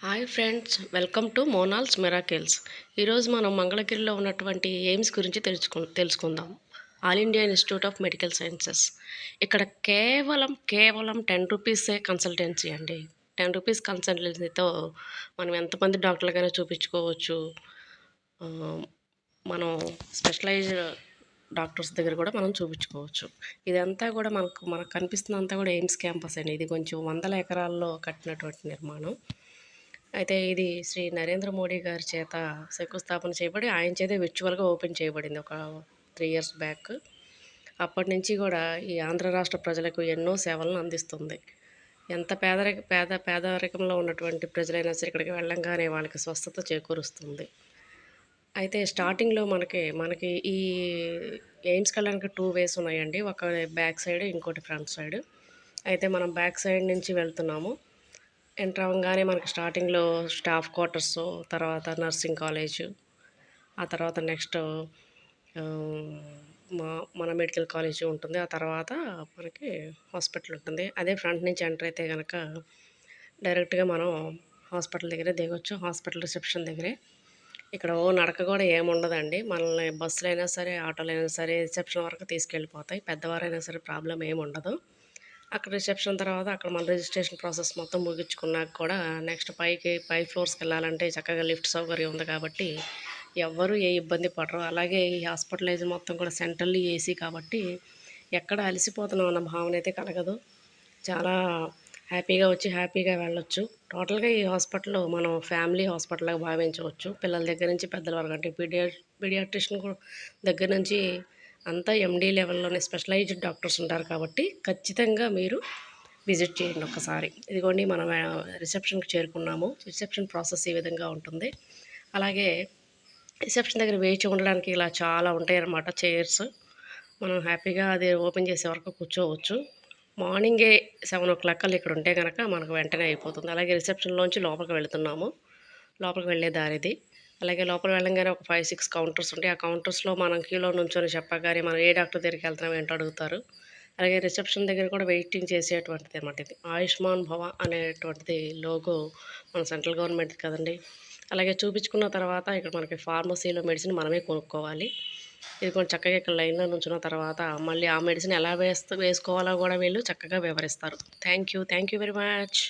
Hi friends, welcome to Monal's miracles. ఈరోజు మనం మంగళగిరిలో ఉన్నటువంటి ఎయిమ్స్ గురించి తెలుసుకుందాం. All India institute of medical sciences. ఇక్కడ కేవలం 10 రూపీసే కన్సల్టెన్సీ అండి. 10 రూపీస్ కన్సల్టెన్సీతో మనం ఎంతమంది డాక్టర్లకైనా చూపించుకోవచ్చు. ఆ, మనం స్పెషలైజ్డ్ డాక్టర్స్ దగ్గర కూడా మనం చూపించుకోవచ్చు. ఇదంతా కూడా మనకు కనిపిస్తున్నంతా కూడా ఎయిమ్స్ క్యాంపస్ అండి. ఇది కొంచెం వందల ఎకరాల్లో కట్టినటువంటి నిర్మాణం. అయితే ఇది శ్రీ నరేంద్ర మోడీ గారి చేత శంకుస్థాపన చేయబడి ఆయన చేతే విర్చువల్గా ఓపెన్ చేయబడింది ఒక 3 ఇయర్స్ బ్యాక్. అప్పటి నుంచి కూడా ఈ ఆంధ్ర రాష్ట్ర ప్రజలకు ఎన్నో సేవలను అందిస్తుంది. ఎంత పేదరికంలో ఉన్నటువంటి ప్రజలైనా సరే ఇక్కడికి వెళ్ళంగానే వాళ్ళకి స్వస్థత చేకూరుస్తుంది. అయితే స్టార్టింగ్లో మనకి ఈ ఎయిమ్స్కి వెళ్ళడానికి 2 వేస్ ఉన్నాయండి. ఒక బ్యాక్ సైడ్, ఇంకోటి ఫ్రంట్ సైడ్. అయితే మనం బ్యాక్ సైడ్ నుంచి వెళ్తున్నాము. ఎంటర్ అవ్వంగానే మనకి స్టార్టింగ్లో స్టాఫ్ క్వార్టర్స్, తర్వాత నర్సింగ్ కాలేజ్, ఆ తర్వాత నెక్స్ట్ మన మెడికల్ కాలేజ్ ఉంటుంది. ఆ తర్వాత మనకి హాస్పిటల్ ఉంటుంది. అదే ఫ్రంట్ నుంచి ఎంటర్ అయితే కనుక డైరెక్ట్గా మనం హాస్పిటల్ దగ్గరే దిగొచ్చు. హాస్పిటల్ రిసెప్షన్ దగ్గరే. ఇక్కడ నడక కూడా ఏముండదండి. మనల్ని బస్సులైనా సరే, ఆటోలైనా సరే రిసెప్షన్ వరకు తీసుకెళ్ళిపోతాయి. పెద్దవారైనా సరే ప్రాబ్లం ఏమి ఉండదు. అక్కడ రిసెప్షన్ తర్వాత అక్కడ మన రిజిస్ట్రేషన్ ప్రాసెస్ మొత్తం ముగించుకున్నాక కూడా నెక్స్ట్ పై ఫ్లోర్స్కి వెళ్ళాలంటే చక్కగా లిఫ్ట్ సౌకర్యం ఉంది కాబట్టి ఎవ్వరూ ఏ ఇబ్బంది పడరు. అలాగే ఈ హాస్పిటలైజ్ మొత్తం కూడా సెంట్రల్లీ ఏసీ కాబట్టి ఎక్కడ అలసిపోతున్నాం అన్న భావన అయితే కలగదు. చాలా హ్యాపీగా వచ్చి హ్యాపీగా వెళ్ళొచ్చు. టోటల్గా ఈ హాస్పిటల్ మనం ఫ్యామిలీ హాస్పిటల్గా భావించవచ్చు. పిల్లల దగ్గర నుంచి పెద్దల వరకు, అంటే పీడియాట్రిషియన్ దగ్గర నుంచి అంతా ఎండీ లెవెల్లోనే స్పెషలైజ్డ్ డాక్టర్స్ ఉంటారు కాబట్టి ఖచ్చితంగా మీరు విజిట్ చేయండి ఒక్కసారి. ఇదిగోండి మనం రిసెప్షన్కి చేరుకున్నాము. రిసెప్షన్ ప్రాసెస్ ఈ విధంగా ఉంటుంది. అలాగే రిసెప్షన్ దగ్గర వేచి ఉండడానికి ఇలా చాలా ఉంటాయి అన్నమాట చైర్స్. మనం హ్యాపీగా అది ఓపెన్ చేసే వరకు కూర్చోవచ్చు. మార్నింగే 7:00 కల్లా ఇక్కడ ఉంటే కనుక మనకు వెంటనే అయిపోతుంది. అలాగే రిసెప్షన్లోంచి లోపలికి వెళుతున్నాము. లోపలికి వెళ్ళే దారిది. అలాగే లోపల వెళ్ళంగానే ఒక 5, 6 కౌంటర్స్ ఉంటాయి. ఆ కౌంటర్స్లో మనం క్యూలో నుంచొని చెప్పగానే మనం ఏ డాక్టర్ దగ్గరికి వెళ్తున్నాం ఏంటో అడుగుతారు. అలాగే రిసెప్షన్ దగ్గర కూడా వెయిటింగ్ చేసేటువంటిది అనమాట ఇది. ఆయుష్మాన్ భవ అనేటువంటిది లోగో మన సెంట్రల్ గవర్నమెంట్ కదండి. అలాగే చూపించుకున్న తర్వాత ఇక్కడ మనకి ఫార్మసీలో మెడిసిన్ మనమే కొనుక్కోవాలి. ఇది కొంచెం చక్కగా ఇక్కడ లైన్లో నుంచున్న తర్వాత మళ్ళీ ఆ మెడిసిన్ ఎలా వేసుకోవాలో కూడా వీళ్ళు చక్కగా వివరిస్తారు. Thank you very much.